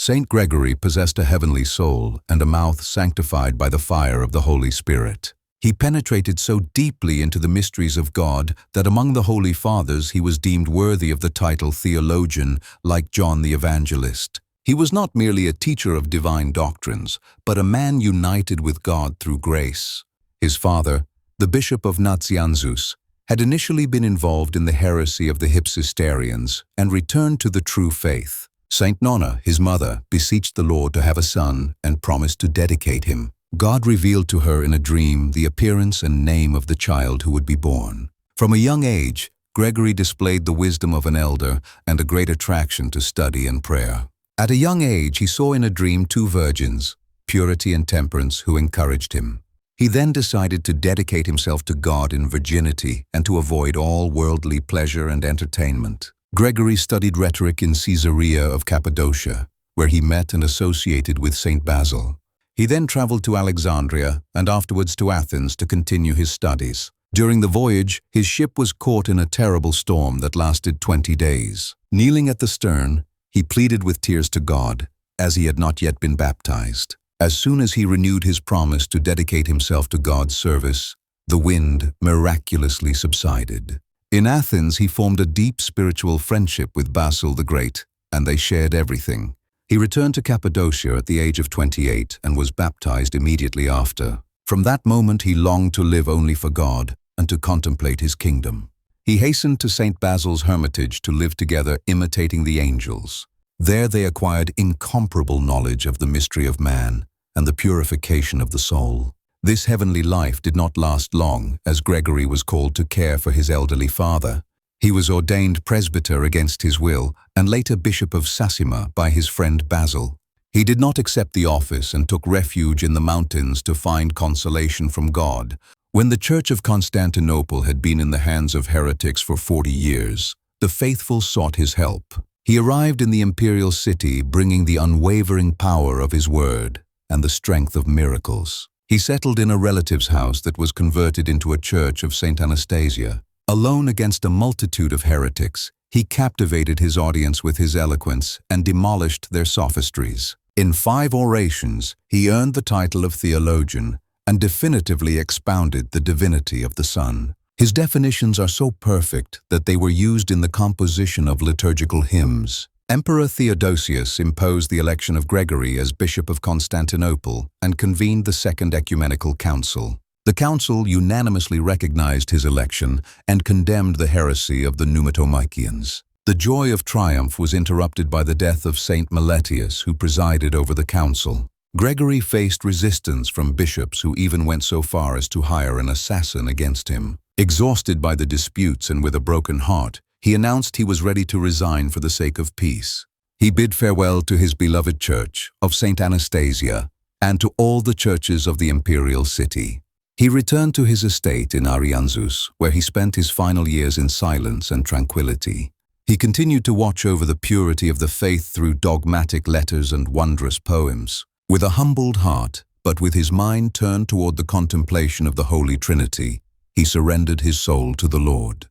Saint Gregory possessed a heavenly soul and a mouth sanctified by the fire of the Holy Spirit. He penetrated so deeply into the mysteries of God that among the Holy Fathers he was deemed worthy of the title Theologian, like John the Evangelist. He was not merely a teacher of divine doctrines, but a man united with God through grace. His father, the Bishop of Nazianzus, had initially been involved in the heresy of the Hypsisterians and returned to the true faith. Saint Nonna, his mother, beseeched the Lord to have a son and promised to dedicate him. God revealed to her in a dream the appearance and name of the child who would be born. From a young age, Gregory displayed the wisdom of an elder and a great attraction to study and prayer. At a young age, he saw in a dream two virgins, purity and temperance, who encouraged him. He then decided to dedicate himself to God in virginity and to avoid all worldly pleasure and entertainment. Gregory studied rhetoric in Caesarea of Cappadocia, where he met and associated with Saint Basil. He then traveled to Alexandria and afterwards to Athens to continue his studies. During the voyage, his ship was caught in a terrible storm that lasted 20 days. Kneeling at the stern, he pleaded with tears to God, as he had not yet been baptized. As soon as he renewed his promise to dedicate himself to God's service, the wind miraculously subsided. In Athens, he formed a deep spiritual friendship with Basil the Great, and they shared everything. He returned to Cappadocia at the age of 28 and was baptized immediately after. From that moment, he longed to live only for God and to contemplate his kingdom. He hastened to St. Basil's hermitage to live together, imitating the angels. There they acquired incomparable knowledge of the mystery of man and the purification of the soul. This heavenly life did not last long, as Gregory was called to care for his elderly father. He was ordained presbyter against his will and later bishop of Sassima by his friend Basil. He did not accept the office and took refuge in the mountains to find consolation from God. When the Church of Constantinople had been in the hands of heretics for 40 years, the faithful sought his help. He arrived in the imperial city bringing the unwavering power of his word and the strength of miracles. He settled in a relative's house that was converted into a church of St. Anastasia. Alone against a multitude of heretics, he captivated his audience with his eloquence and demolished their sophistries. In 5 orations, he earned the title of Theologian and definitively expounded the divinity of the Son. His definitions are so perfect that they were used in the composition of liturgical hymns. Emperor Theodosius imposed the election of Gregory as Bishop of Constantinople and convened the Second Ecumenical Council. The council unanimously recognized his election and condemned the heresy of the Pneumatomychians. The joy of triumph was interrupted by the death of Saint Meletius, who presided over the council. Gregory faced resistance from bishops who even went so far as to hire an assassin against him. Exhausted by the disputes and with a broken heart, he announced he was ready to resign for the sake of peace. He bid farewell to his beloved church of St. Anastasia and to all the churches of the imperial city. He returned to his estate in Arianzus, where he spent his final years in silence and tranquility. He continued to watch over the purity of the faith through dogmatic letters and wondrous poems. With a humbled heart, but with his mind turned toward the contemplation of the Holy Trinity, he surrendered his soul to the Lord.